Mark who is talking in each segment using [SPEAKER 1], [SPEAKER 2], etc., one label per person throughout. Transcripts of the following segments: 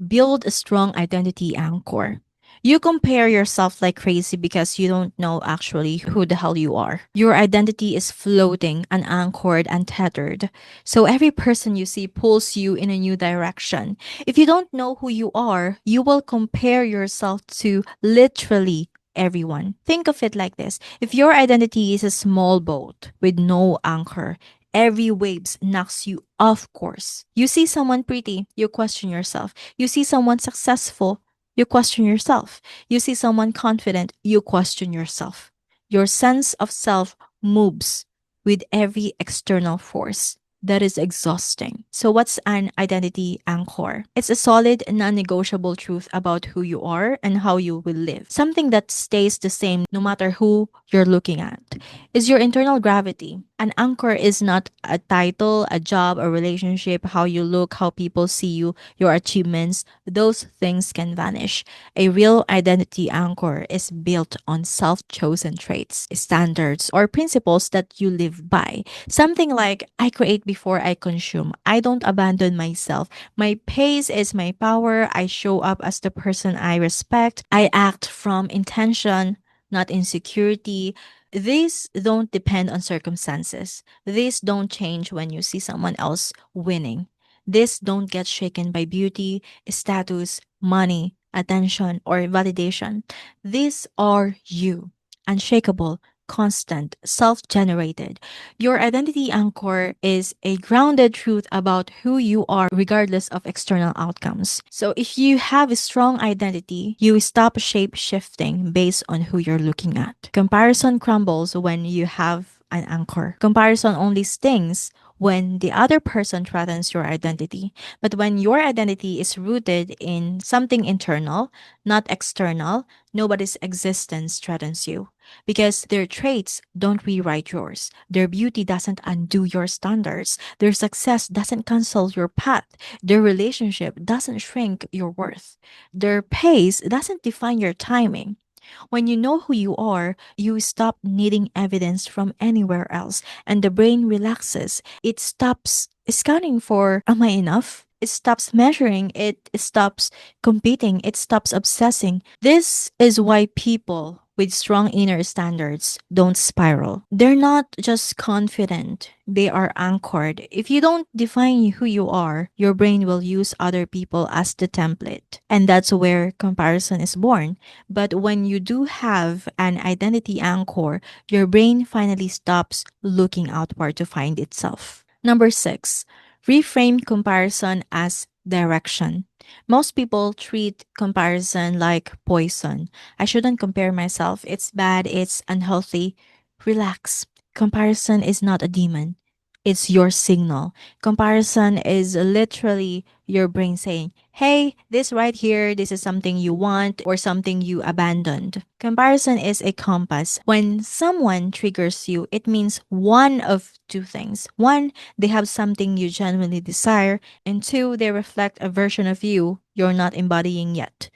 [SPEAKER 1] build a strong identity anchor. You compare yourself like crazy because you don't know actually who the hell you are. Your identity is floating, unanchored, untethered. So every person you see pulls you in a new direction. If you don't know who you are, you will compare yourself to literally everyone. Think of it like this. If your identity is a small boat with no anchor, every waves knocks you off course. You see someone pretty, you question yourself. You see someone successful, you question yourself. You see someone confident, you question yourself. Your sense of self moves with every external force. That is exhausting. So, what's an identity anchor? It's a solid, non negotiable truth about who you are and how you will live. Something that stays the same no matter who you're looking at. Is your internal gravity. An anchor is not a title, a job, a relationship, how you look, how people see you, your achievements. Those things can vanish. A real identity anchor is built on self chosen traits, standards, or principles that you live by. Something like, I create before I consume. I don't abandon myself. My pace is my power. I show up as the person I respect. I act from intention, not insecurity. These don't depend on circumstances. These don't change when you see someone else winning. These don't get shaken by beauty, status, money, attention, or validation. These are you, unshakable, constant, self generated. Your identity anchor is a grounded truth about who you are, regardless of external outcomes. So, if you have a strong identity, you stop shape shifting based on who you're looking at. Comparison crumbles when you have an anchor. Comparison only stings when the other person threatens your identity. But when your identity is rooted in something internal, not external, nobody's existence threatens you because their traits don't rewrite yours. Their beauty doesn't undo your standards. Their success doesn't cancel your path. Their relationship doesn't shrink your worth. Their pace doesn't define your timing. When you know who you are, you stop needing evidence from anywhere else and the brain relaxes. It stops scanning for, am I enough? It stops measuring, it stops competing, it stops obsessing. This is why people with strong inner standards don't spiral. They're not just confident, they are anchored. If you don't define who you are, your brain will use other people as the template. And that's where comparison is born. But when you do have an identity anchor, your brain finally stops looking outward to find itself. Number six, reframe comparison as direction. Most people treat comparison like poison. I shouldn't compare myself. It's bad. It's unhealthy. Relax. Comparison is not a demon. It's your signal. Comparison is literally your brain saying, hey, this right here, this is something you want or something you abandoned. Comparison is a compass. When someone triggers you, it means one of two things. One, they have something you genuinely desire, and two, they reflect a version of you you're not embodying yet.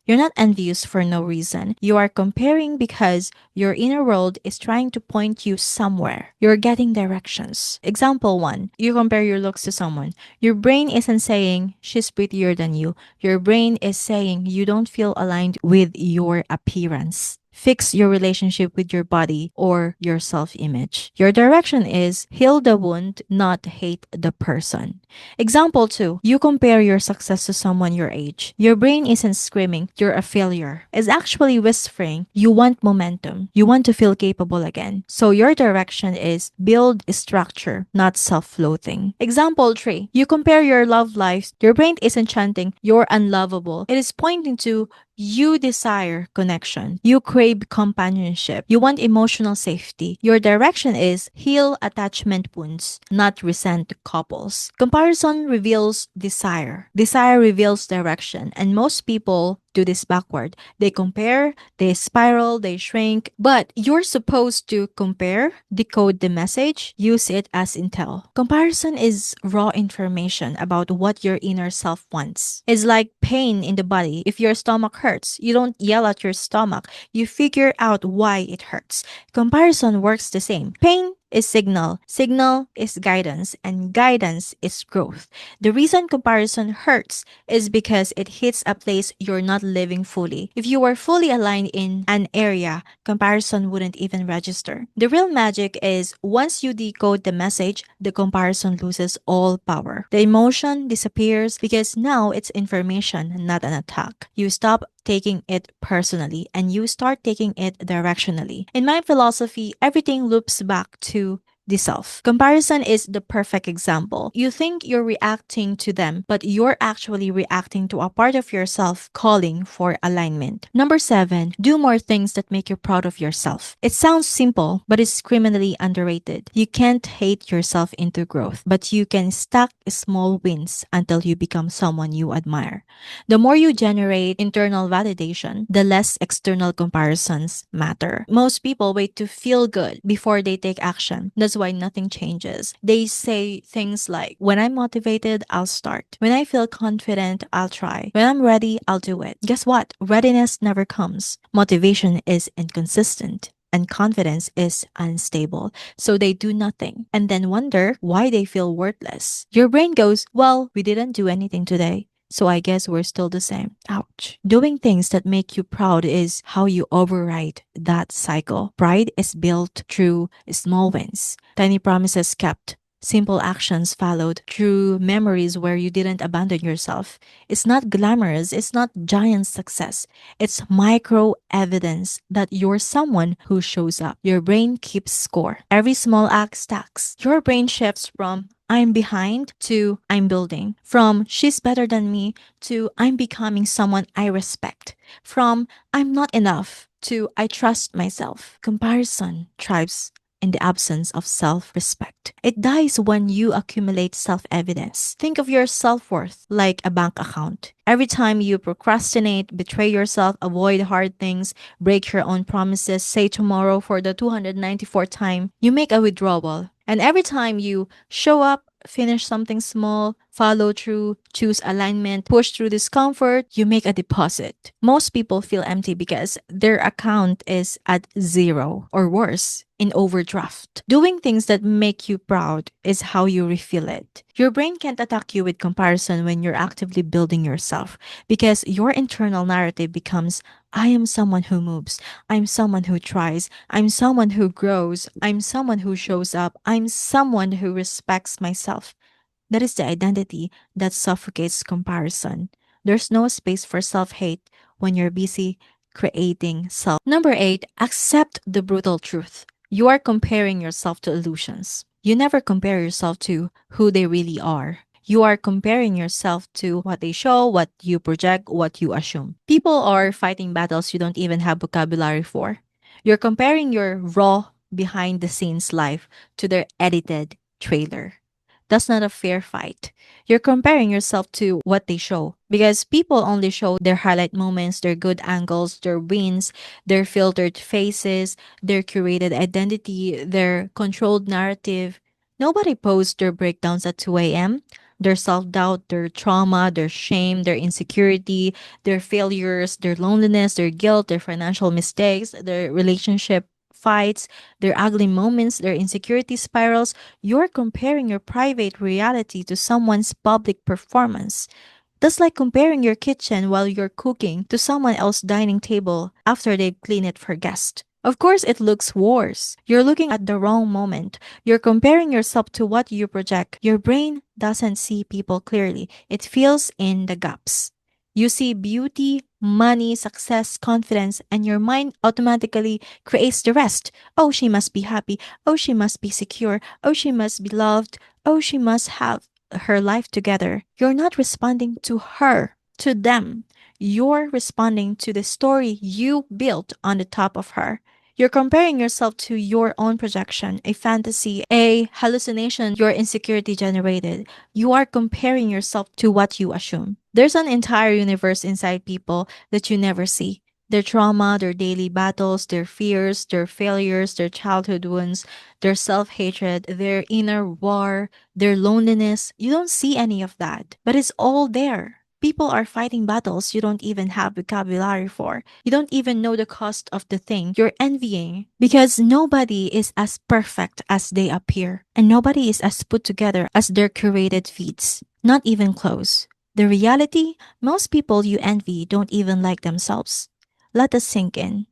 [SPEAKER 1] You're not envious for no reason. You are comparing because your inner world is trying to point you somewhere. You're getting directions. Example one, you compare your looks to someone. Your brain isn't saying she's prettier than you. Your brain is saying you don't feel aligned with your appearance. Fix your relationship with your body or your self image. Your direction is heal the wound, not hate the person. Example 2, you compare your success to someone your age. Your brain isn't screaming, you're a failure. It's actually whispering, you want momentum. You want to feel capable again. So your direction is build structure, not self-loathing. Example 3, you compare your love lives. Your brain isn't chanting, you're unlovable. It is pointing to you desire connection. You crave companionship. You want emotional safety. Your direction is heal attachment wounds, not resent couples. Comparison reveals desire. Desire reveals direction. And most people do this backward. They compare, they spiral, they shrink. But you're supposed to compare, decode the message, use it as intel. Comparison is raw information about what your inner self wants. It's like pain in the body. If your stomach hurts, you don't yell at your stomach. You figure out why it hurts. Comparison works the same. Pain is signal, signal is guidance, and guidance is growth. The reason comparison hurts is because it hits a place you're not living fully. If you were fully aligned in an area, comparison wouldn't even register. The real magic is once you decode the message, the comparison loses all power. The emotion disappears because now it's information, not an attack. You stop taking it personally and you start taking it directionally. In my philosophy, everything loops back to the self. Comparison is the perfect example. You think you're reacting to them, but you're actually reacting to a part of yourself calling for alignment. Number seven, do more things that make you proud of yourself. It sounds simple, but it's criminally underrated. You can't hate yourself into growth, but you can stack small wins until you become someone you admire. The more you generate internal validation, the less external comparisons matter. Most people wait to feel good before they take action. That's why nothing changes. They say things like, when I'm motivated, I'll start. When I feel confident, I'll try. When I'm ready, I'll do it. Guess what? Readiness never comes. Motivation is inconsistent and confidence is unstable. So they do nothing and then wonder why they feel worthless. Your brain goes, well, we didn't do anything today. So I guess we're still the same. Ouch. Doing things that make you proud is how you override that cycle. Pride is built through small wins, tiny promises kept, simple actions followed, through memories where you didn't abandon yourself. It's not glamorous, it's not giant success. It's micro evidence that you're someone who shows up. Your brain keeps score. Every small act stacks. Your brain shifts from I'm behind to I'm building, from she's better than me to I'm becoming someone I respect, from I'm not enough to I trust myself. Comparison thrives in the absence of self respect. It dies when you accumulate self evidence. Think of your self worth like a bank account. Every time you procrastinate, betray yourself, avoid hard things, break your own promises, say tomorrow for the 294th time, you make a withdrawal. And every time you show up, finish something small, follow through, choose alignment, push through discomfort, you make a deposit. Most people feel empty because their account is at zero or worse, in overdraft. Doing things that make you proud is how you refill it. Your brain can't attack you with comparison when you're actively building yourself because your internal narrative becomes I am someone who moves. I'm someone who tries. I'm someone who grows. I'm someone who shows up. I'm someone who respects myself. That is the identity that suffocates comparison. There's no space for self hate when you're busy creating self. Number eight, accept the brutal truth. You are comparing yourself to illusions. You never compare yourself to who they really are. You are comparing yourself to what they show, what you project, what you assume. People are fighting battles you don't even have vocabulary for. You're comparing your raw, behind the scenes life to their edited trailer. That's not a fair fight. You're comparing yourself to what they show because people only show their highlight moments, their good angles, their wins, their filtered faces, their curated identity, their controlled narrative. Nobody posts their breakdowns at 2 a.m. Their self doubt, their trauma, their shame, their insecurity, their failures, their loneliness, their guilt, their financial mistakes, their relationship fights, their ugly moments, their insecurity spirals. You're comparing your private reality to someone's public performance. That's like comparing your kitchen while you're cooking to someone else's dining table after they've cleaned it for guests. Of course, it looks worse. You're looking at the wrong moment. You're comparing yourself to what you project. Your brain doesn't see people clearly, it fills in the gaps. You see beauty, money, success, confidence, and your mind automatically creates the rest. Oh, she must be happy. Oh, she must be secure. Oh, she must be loved. Oh, she must have her life together. You're not responding to her, to them. You're responding to the story you built on the top of her. You're comparing yourself to your own projection, a fantasy, a hallucination your insecurity generated. You are comparing yourself to what you assume. There's an entire universe inside people that you never see. Their trauma, their daily battles, their fears, their failures, their childhood wounds, their self hatred, their inner war, their loneliness. You don't see any of that, but it's all there. People are fighting battles you don't even have vocabulary for. You don't even know the cost of the thing you're envying because nobody is as perfect as they appear, and nobody is as put together as their curated feeds. Not even close. The reality, most people you envy don't even like themselves. Let us sink in.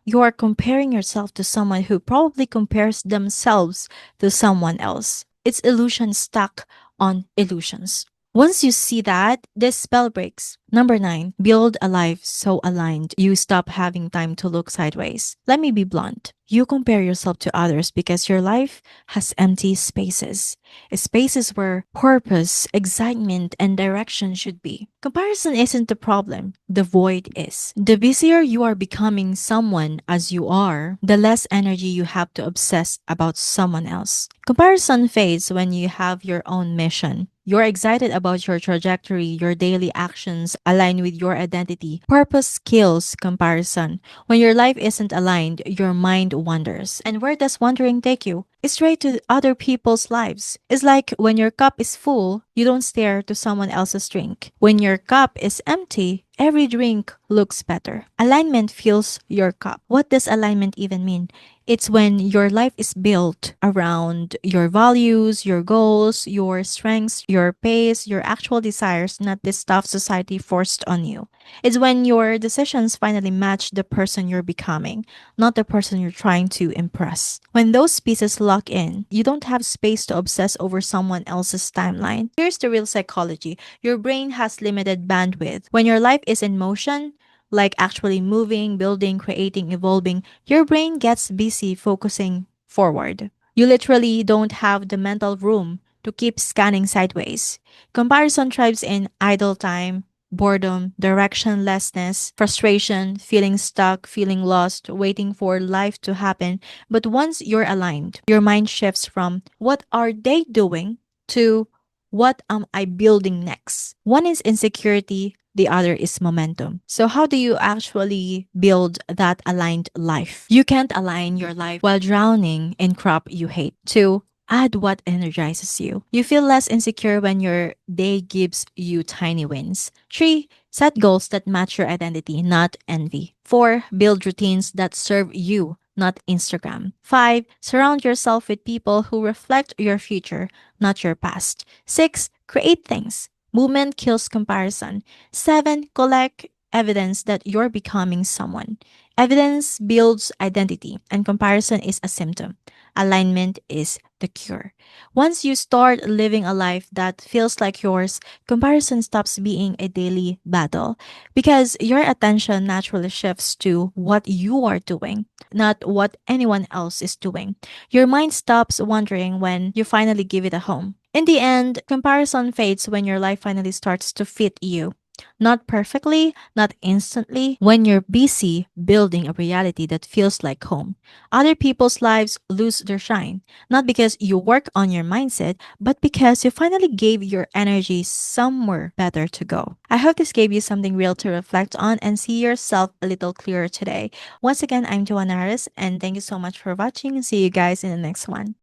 [SPEAKER 1] You are comparing yourself to someone who probably compares themselves to someone else. It's illusion stuck on illusions. Once you see that, this spell breaks. Number 9, build a life so aligned you stop having time to look sideways. Let me be blunt. You compare yourself to others because your life has empty spaces. Spaces where purpose, excitement, and direction should be. Comparison isn't the problem, the void is. The busier you are becoming someone as you are, the less energy you have to obsess about someone else. Comparison fades when you have your own mission. You're excited about your trajectory, your daily actions align with your identity. Purpose kills comparison. When your life isn't aligned, your mind wanders. And where does wandering take you? Straight to other people's lives. It's like when your cup is full, you don't stare to someone else's drink. When your cup is empty, every drink looks better. Alignment fills your cup. What does alignment even mean? It's when your life is built around your values, your goals, your strengths, your pace, your actual desires, not the stuff society forced on you. It's when your decisions finally match the person you're becoming, not the person you're trying to impress. When those pieces lock in, you don't have space to obsess over someone else's timeline. Here's the real psychology. Your brain has limited bandwidth. When your life is in motion, like actually moving, building, creating, evolving, your brain gets busy focusing forward. You literally don't have the mental room to keep scanning sideways. Comparison thrives in idle time, boredom, directionlessness, frustration, feeling stuck, feeling lost, waiting for life to happen. But once you're aligned, your mind shifts from what are they doing to what am I building next? One is insecurity, the other is momentum. So, how do you actually build that aligned life? You can't align your life while drowning in crap you hate. Two, add what energizes you. You feel less insecure when your day gives you tiny wins. Three, set goals that match your identity, not envy. Four, build routines that serve you, not Instagram. Five, surround yourself with people who reflect your future, not your past. Six, create things. Movement kills comparison. Seven, collect evidence that you're becoming someone. Evidence builds identity, and comparison is a symptom. Alignment is the cure. Once you start living a life that feels like yours, comparison stops being a daily battle because your attention naturally shifts to what you are doing, not what anyone else is doing. Your mind stops wondering when you finally give it a home. In the end, comparison fades when your life finally starts to fit you. Not perfectly, not instantly, when you're busy building a reality that feels like home. Other people's lives lose their shine, not because you work on your mindset, but because you finally gave your energy somewhere better to go. I hope this gave you something real to reflect on and see yourself a little clearer today. Once again, I'm Joanna Harris, and thank you so much for watching. See you guys in the next one.